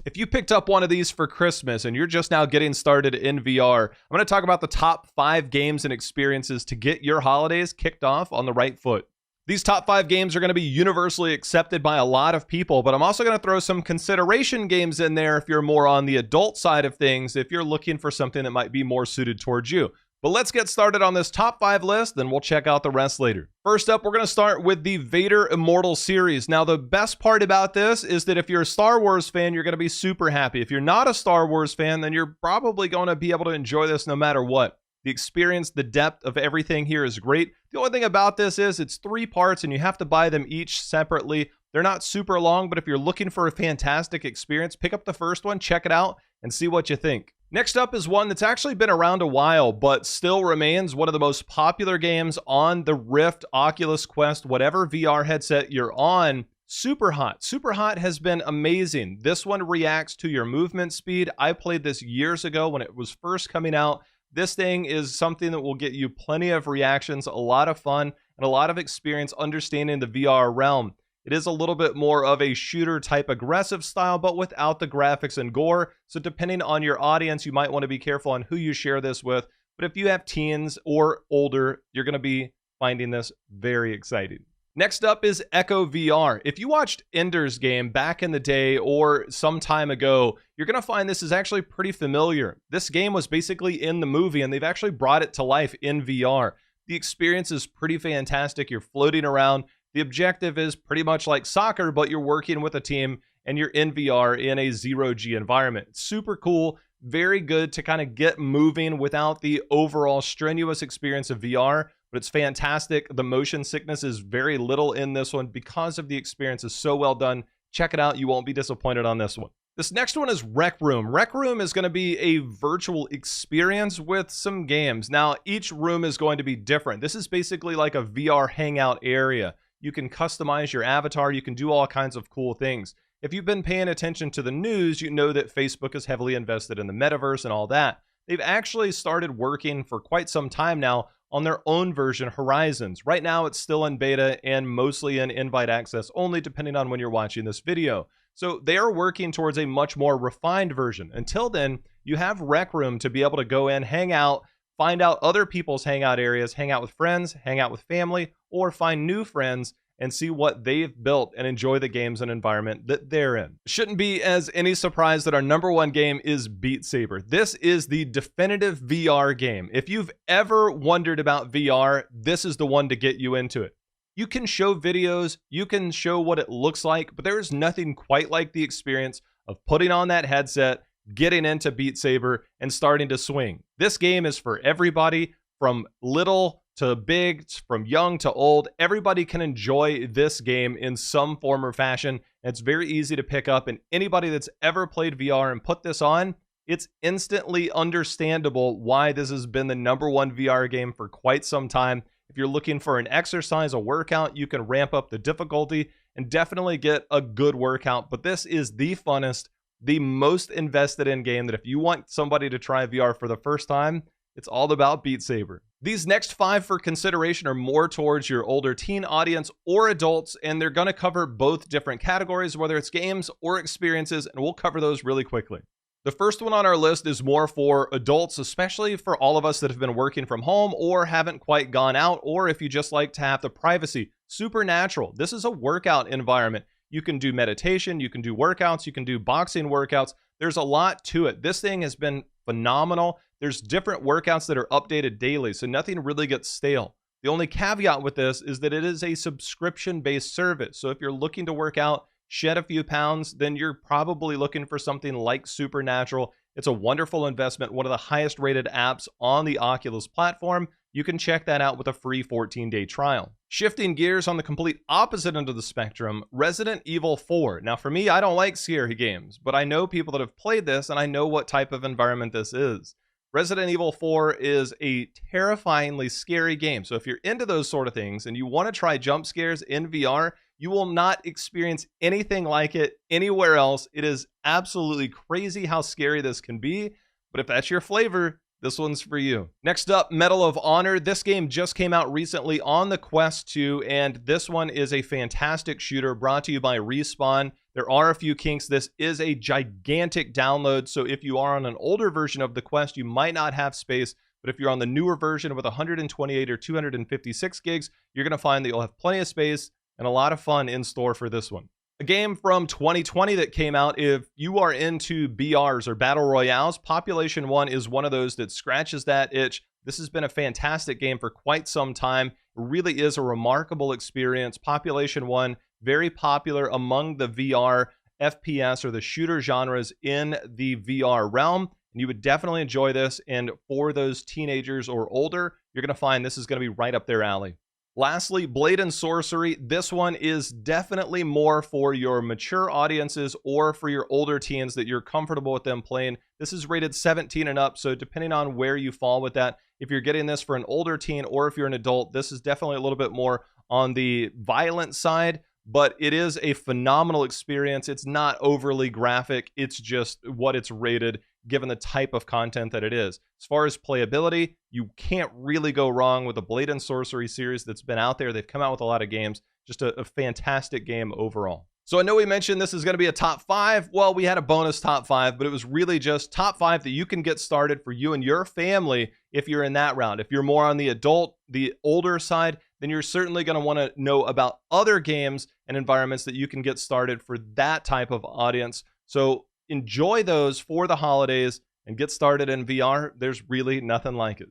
If you picked up one of these for Christmas and you're just now getting started in VR, I'm going to talk about the top 5 games and experiences to get your holidays kicked off on the right foot. These top 5 games are going to be universally accepted by a lot of people, but I'm also going to throw some consideration games in there if you're more on the adult side of things, if you're looking for something that might be more suited towards you. But let's get started on this top 5 list, then we'll check out the rest later. First up, we're going to start with the Vader Immortal series. Now, the best part about this is that if you're a Star Wars fan, you're going to be super happy. If you're not a Star Wars fan, then you're probably going to be able to enjoy this no matter what. The experience, the depth of everything here is great. The only thing about this is it's 3 parts and you have to buy them each separately. They're not super long, but if you're looking for a fantastic experience, pick up the first one, check it out, and see what you think. Next up is one that's actually been around a while, but still remains one of the most popular games on the Rift, Oculus Quest, whatever VR headset you're on. Superhot. Superhot has been amazing. This one reacts to your movement speed. I played this years ago when it was first coming out. This thing is something that will get you plenty of reactions, a lot of fun, and a lot of experience understanding the VR realm. It is a little bit more of a shooter type aggressive style, but without the graphics and gore. So depending on your audience, you might want to be careful on who you share this with. But if you have teens or older, you're going to be finding this very exciting. Next up is Echo VR. If you watched Ender's Game back in the day or some time ago, you're going to find this is actually pretty familiar. This game was basically in the movie, and they've actually brought it to life in VR. The experience is pretty fantastic. You're floating around. The objective is pretty much like soccer, but you're working with a team and you're in VR in a zero-G environment. It's super cool, very good to kind of get moving without the overall strenuous experience of VR, but it's fantastic. The motion sickness is very little in this one because of the experience is so well done. Check it out. You won't be disappointed on this one. This next one is Rec Room. Rec Room is going to be a virtual experience with some games. Now, each room is going to be different. This is basically like a VR hangout area. You can customize your avatar. You can do all kinds of cool things. If you've been paying attention to the news, you know that Facebook is heavily invested in the metaverse and all that. They've actually started working for quite some time now on their own version, Horizons. Right now, it's still in beta and mostly in invite access only, depending on when you're watching this video. So they are working towards a much more refined version. Until then, you have Rec Room to be able to go in, hang out, find out other people's hangout areas, hang out with friends, hang out with family, or find new friends and see what they've built and enjoy the games and environment that they're in. Shouldn't be as any surprise that our number 1 game is Beat Saber. This is the definitive VR game. If you've ever wondered about VR, this is the one to get you into it. You can show videos, you can show what it looks like, but there is nothing quite like the experience of putting on that headset, getting into Beat Saber, and starting to swing. This game is for everybody, from little to big, from young to old. Everybody can enjoy this game in some form or fashion. It's very easy to pick up, and anybody that's ever played VR and put this on, it's instantly understandable why this has been the number 1 VR game for quite some time. If you're looking for an exercise, a workout, you can ramp up the difficulty and definitely get a good workout. But this is the funnest, the most invested in game that if you want somebody to try VR for the first time, it's all about Beat Saber. These next 5 for consideration are more towards your older teen audience or adults, and they're going to cover both different categories, whether it's games or experiences, and we'll cover those really quickly. The first one on our list is more for adults, especially for all of us that have been working from home or haven't quite gone out, or if you just like to have the privacy. Supernatural. This is a workout environment. You can do meditation, you can do workouts, you can do boxing workouts. There's a lot to it. This thing has been phenomenal. There's different workouts that are updated daily, so nothing really gets stale. The only caveat with this is that it is a subscription-based service. So if you're looking to work out, shed a few pounds, then you're probably looking for something like Supernatural. It's a wonderful investment, one of the highest rated apps on the Oculus platform. You can check that out with a free 14-day trial. Shifting gears on the complete opposite end of the spectrum, Resident Evil 4. Now for me, I don't like scary games, but I know people that have played this and I know what type of environment this is. Resident Evil 4 is a terrifyingly scary game. So if you're into those sort of things and you want to try jump scares in VR, you will not experience anything like it anywhere else. It is absolutely crazy how scary this can be. But if that's your flavor, this one's for you. Next up, Medal of Honor. This game just came out recently on the Quest 2, and this one is a fantastic shooter brought to you by Respawn. There are a few kinks. This is a gigantic download, so if you are on an older version of the Quest, you might not have space, but if you're on the newer version with 128 or 256 gigs, you're going to find that you'll have plenty of space and a lot of fun in store for this one. A game from 2020 that came out, if you are into BRs or Battle Royales, Population 1 is one of those that scratches that itch. This has been a fantastic game for quite some time. It really is a remarkable experience. Population 1, very popular among the VR FPS or the shooter genres in the VR realm. And you would definitely enjoy this. And for those teenagers or older, you're going to find this is going to be right up their alley. Lastly, Blade and Sorcery. This one is definitely more for your mature audiences or for your older teens that you're comfortable with them playing. This is rated 17 and up, so depending on where you fall with that, if you're getting this for an older teen or if you're an adult, this is definitely a little bit more on the violent side, but it is a phenomenal experience. It's not overly graphic. It's just what it's rated given the type of content that it is. As far as playability, you can't really go wrong with the Blade and Sorcery series that's been out there. They've come out with a lot of games. Just a fantastic game overall. So I know we mentioned this is going to be a top 5. Well, we had a bonus top 5, but it was really just top 5 that you can get started for you and your family if you're in that round. If you're more on the adult, the older side, then you're certainly going to want to know about other games and environments that you can get started for that type of audience. So enjoy those for the holidays and get started in VR. There's really nothing like it.